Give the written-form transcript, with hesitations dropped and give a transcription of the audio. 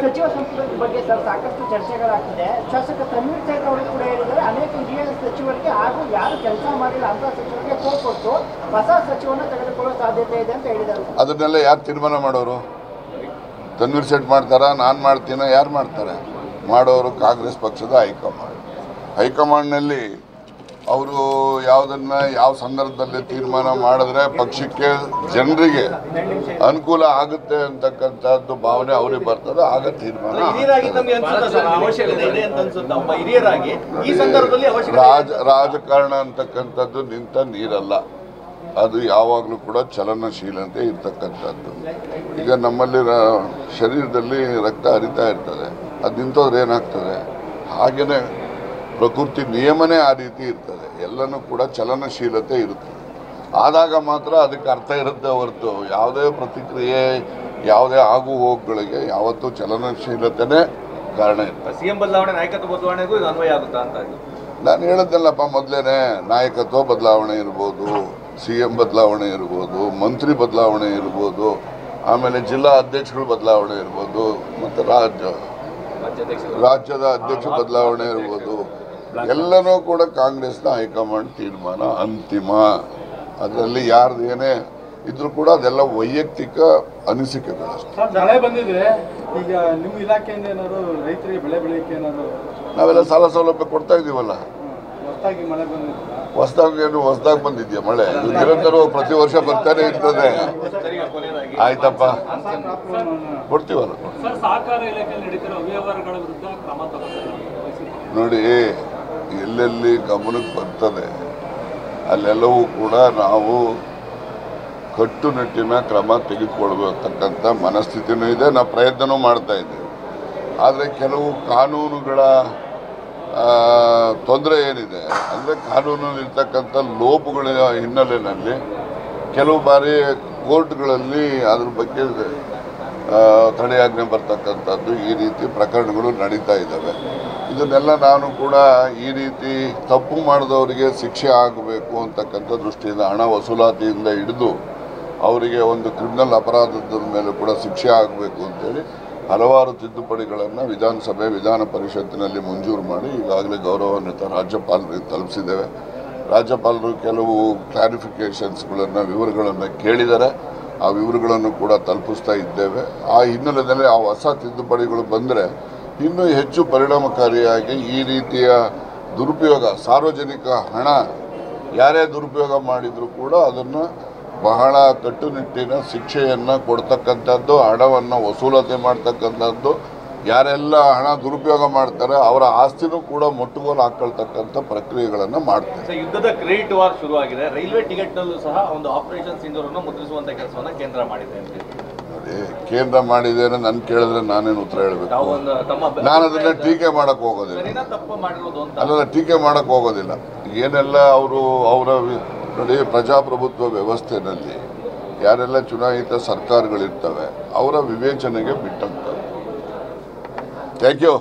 ಸಚಿವ ಸಂಪುಟದ ಬಗ್ಗೆ ಸರ್ ಸಾಕಷ್ಟು ಚರ್ಚೆಗಳಾಗ್ತಿದೆ. ಶಾಸಕ ತನ್ವೀರ್ ಸೇಠ್ ಅವರು ಕೂಡ ಹೇಳಿದ್ದಾರೆ, ಅನೇಕ ಹಿರಿಯ ಸಚಿವರಿಗೆ ಹಾಗೂ ಯಾರು ಕೆಲಸ ಮಾಡಿಲ್ಲ ಅಂತ ಸಚಿವರಿಗೆ ಕೊಟ್ಟು ಹೊಸ ಸಚಿವನ ತೆಗೆದುಕೊಳ್ಳುವ ಸಾಧ್ಯತೆ ಇದೆ ಅಂತ ಹೇಳಿದರು. ಅದನ್ನೆಲ್ಲ ಯಾರು ತೀರ್ಮಾನ ಮಾಡೋರು? ತನ್ವೀರ್ ಸೇಠ್ ಮಾಡ್ತಾರಾ, ನಾನು ಮಾಡ್ತೀನೋ? ಯಾರು ಮಾಡ್ತಾರೆ? ಮಾಡೋರು ಕಾಂಗ್ರೆಸ್ ಪಕ್ಷದ ಹೈಕಮಾಂಡ್ನಲ್ಲಿ ಅವರು ಯಾವುದನ್ನ ಯಾವ ಸಂದರ್ಭದಲ್ಲಿ ತೀರ್ಮಾನ ಮಾಡಿದ್ರೆ ಪಕ್ಷಕ್ಕೆ ಜನರಿಗೆ ಅನುಕೂಲ ಆಗುತ್ತೆ ಅಂತಕ್ಕಂಥದ್ದು ಭಾವನೆ ಅವ್ರಿಗೆ ಬರ್ತದೆ, ಆಗ ತೀರ್ಮಾನ. ರಾಜಕಾರಣ ಅಂತಕ್ಕಂಥದ್ದು ನಿಂತ ನೀರಲ್ಲ, ಅದು ಯಾವಾಗಲೂ ಕೂಡ ಚಲನಶೀಲತೆ ಇರ್ತಕ್ಕಂಥದ್ದು. ಈಗ ನಮ್ಮಲ್ಲಿ ಶರೀರದಲ್ಲಿ ರಕ್ತ ಹರಿತಾ ಇರ್ತದೆ, ಅದು ನಿಂತೋದ್ರೆ ಏನಾಗ್ತದೆ? ಹಾಗೇನೆ ಪ್ರಕೃತಿ ನಿಯಮನೇ ಆ ರೀತಿ ಇರ್ತದೆ, ಎಲ್ಲನೂ ಕೂಡ ಚಲನಶೀಲತೆ ಇರುತ್ತದೆ. ಆದಾಗ ಮಾತ್ರ ಅದಕ್ಕೆ ಅರ್ಥ ಇರುತ್ತೆ ಹೊರತು ಯಾವುದೇ ಪ್ರತಿಕ್ರಿಯೆ, ಯಾವುದೇ ಆಗು ಹೋಗುಗಳಿಗೆ ಯಾವತ್ತೂ ಚಲನಶೀಲತೆನೇ ಕಾರಣ ಇರ್ತದೆ. ಸಿಎಂ ಬದಲಾವಣೆ, ನಾಯಕತ್ವ ಬದಲಾವಣೆಗೂ ಇದು ಅನ್ವಯ ಆಗುತ್ತಾ ಅಂತ ನಾನು ಹೇಳಿದ್ನಲ್ಲಪ್ಪ ಮೊದಲೇನೆ, ನಾಯಕತ್ವ ಬದಲಾವಣೆ ಇರ್ಬೋದು, CM ಬದಲಾವಣೆ ಇರ್ಬೋದು, ಮಂತ್ರಿ ಬದಲಾವಣೆ ಇರ್ಬೋದು, ಆಮೇಲೆ ಜಿಲ್ಲಾ ಅಧ್ಯಕ್ಷಗಳು ಬದಲಾವಣೆ ಇರ್ಬೋದು, ಮತ್ತು ರಾಜ್ಯದ ಅಧ್ಯಕ್ಷ ಬದಲಾವಣೆ ಇರ್ಬೋದು, ಎಲ್ಲನೂ ಕೂಡ ಕಾಂಗ್ರೆಸ್ನ ಹೈಕಮಾಂಡ್ ತೀರ್ಮಾನ ಅಂತಿಮ. ಅದರಲ್ಲಿ ಯಾರ್ದು ಏನೇ ಇದ್ರೂ ಕೂಡ ಅದೆಲ್ಲ ವೈಯಕ್ತಿಕ ಅನಿಸಿಕೆಗಳಷ್ಟೇ. ಮಳೆ ಬಂದಿದೆ, ಈಗ ನಿಮ್ಮ ಇಲಾಖೆಯಿಂದ ಏನಾದ್ರು ರೈತರಿಗೆ ಬೆಳೆ ಬೆಳೆಯಕ್ಕೆ ಏನಾದ್ರು ನಾವೆಲ್ಲ ಸಾಲ ಸೌಲಭ್ಯ ಕೊಡ್ತಾ ಇದೀವಲ್ಲ. ಹೊಸದಾಗಿ ಮಳೆ ಬಂದಿದೆ? ಹೊಸದಾಗಿ ಬಂದಿದ್ಯಾ ಮಳೆ? ನಿರಂತರವಾಗಿ ಪ್ರತಿ ವರ್ಷ ಬರ್ತಾನೆ ಇರ್ತದೆ. ಆಯ್ತಪ್ಪ, ಕೊಡ್ತೀವಲ್ಲ. ನೋಡಿ, ಎಲ್ಲೆಲ್ಲಿ ಗಮನಕ್ಕೆ ಬರ್ತದೆ ಅಲ್ಲೆಲ್ಲವೂ ಕೂಡ ನಾವು ಕಟ್ಟುನಿಟ್ಟಿನ ಕ್ರಮ ತೆಗೆದುಕೊಳ್ಬೇಕಂತ ಮನಸ್ಥಿತಿನೂ ಇದೆ, ನಾವು ಪ್ರಯತ್ನವೂ ಮಾಡ್ತಾ ಇದ್ದೇವೆ. ಆದರೆ ಕೆಲವು ಕಾನೂನುಗಳ ತೊಂದರೆ ಏನಿದೆ ಅಂದರೆ, ಕಾನೂನಲ್ಲಿರ್ತಕ್ಕಂಥ ಲೋಪಗಳ ಹಿನ್ನೆಲೆಯಲ್ಲಿ ಕೆಲವು ಬಾರಿ ಕೋರ್ಟ್ಗಳಲ್ಲಿ ಅದ್ರ ಬಗ್ಗೆ ತಡೆಯಾಜ್ಞೆ ಬರ್ತಕ್ಕಂಥದ್ದು, ಈ ರೀತಿ ಪ್ರಕರಣಗಳು ನಡೀತಾ ಇದ್ದಾವೆ. ಇದನ್ನೆಲ್ಲ ನಾನು ಕೂಡ ಈ ರೀತಿ ತಪ್ಪು ಮಾಡಿದವರಿಗೆ ಶಿಕ್ಷೆ ಆಗಬೇಕು ಅಂತಕ್ಕಂಥ ದೃಷ್ಟಿಯಿಂದ, ಹಣ ವಸೂಲಾತಿಯಿಂದ ಹಿಡಿದು ಅವರಿಗೆ ಒಂದು ಕ್ರಿಮಿನಲ್ ಅಪರಾಧದ ಮೇಲೂ ಕೂಡ ಶಿಕ್ಷೆ ಆಗಬೇಕು ಅಂತೇಳಿ ಹಲವಾರು ತಿದ್ದುಪಡಿಗಳನ್ನು ವಿಧಾನಸಭೆ ವಿಧಾನ ಪರಿಷತ್ತಿನಲ್ಲಿ ಮಂಜೂರು ಮಾಡಿ ಈಗಾಗಲೇ ಗೌರವಾನ್ವಿತ ರಾಜ್ಯಪಾಲರಿಗೆ ತಲುಪಿಸಿದ್ದೇವೆ. ರಾಜ್ಯಪಾಲರು ಕೆಲವು ಕ್ಲಾರಿಫಿಕೇಷನ್ಸ್ಗಳನ್ನು, ವಿವರಗಳನ್ನು ಕೇಳಿದ್ದಾರೆ. ಆ ವಿವರಗಳನ್ನು ಕೂಡ ತಲುಪಿಸ್ತಾ ಇದ್ದೇವೆ. ಆ ಹಿನ್ನೆಲೆಯಲ್ಲಿ ಆ ಹೊಸ ತಿದ್ದುಪಡಿಗಳು ಬಂದರೆ ಇನ್ನೂ ಹೆಚ್ಚು ಪರಿಣಾಮಕಾರಿಯಾಗಿ ಈ ರೀತಿಯ ದುರುಪಯೋಗ, ಸಾರ್ವಜನಿಕ ಹಣ ಯಾರೇ ದುರುಪಯೋಗ ಮಾಡಿದರೂ ಕೂಡ ಅದನ್ನು ಬಹಳ ಕಟ್ಟುನಿಟ್ಟಿನ ಶಿಕ್ಷೆಯನ್ನು ಕೊಡ್ತಕ್ಕಂಥದ್ದು, ಹಣವನ್ನು ವಸೂಲಾತಿ ಮಾಡ್ತಕ್ಕಂಥದ್ದು, ಯಾರೆಲ್ಲ ಹಣ ದುರುಪಯೋಗ ಮಾಡ್ತಾರೆ ಅವರ ಆಸ್ತಿನೂ ಕೂಡ ಮುಟ್ಟುಗೋಲು ಹಾಕೊಳ್ತಕ್ಕಂಥ ಪ್ರಕ್ರಿಯೆಗಳನ್ನು ಮಾಡ್ತಾರೆ. ಯುದ್ಧದ ಕ್ರೆಡಿಟ್ ವಾರ್ ಶುರುವಾಗಿದೆ. ರೈಲ್ವೆ ಟಿಕೆಟ್ನಲ್ಲೂ ಸಹ ಒಂದು ಆಪರೇಷನ್ ಸಿಂಧೂರನ್ನು ಮುದ್ರಿಸುವಂತ ಕೆಲಸವನ್ನು ಕೇಂದ್ರ ಮಾಡಿದೆ ಅಂತ. ನೋಡಿ, ಕೇಂದ್ರ ಮಾಡಿದ್ದೇನೆ ನನ್ನ ಕೇಳಿದ್ರೆ ನಾನೇನು ಉತ್ತರ ಹೇಳಬೇಕು? ನಾನು ಅದನ್ನ ಟೀಕೆ ಮಾಡಕ್ಕೆ ಹೋಗೋದಿಲ್ಲ. ಅಲ್ಲ, ಟೀಕೆ ಮಾಡಕ್ಕೆ ಹೋಗೋದಿಲ್ಲ. ಏನೆಲ್ಲ ಅವರ ನೋಡಿ, ಪ್ರಜಾಪ್ರಭುತ್ವ ವ್ಯವಸ್ಥೆಯಲ್ಲಿ ಯಾರೆಲ್ಲ ಚುನಾಯಿತ ಸರ್ಕಾರಗಳಿರ್ತವೆ ಅವರ ವಿವೇಚನೆಗೆ ಬಿಟ್ಟಂತ. Thank you.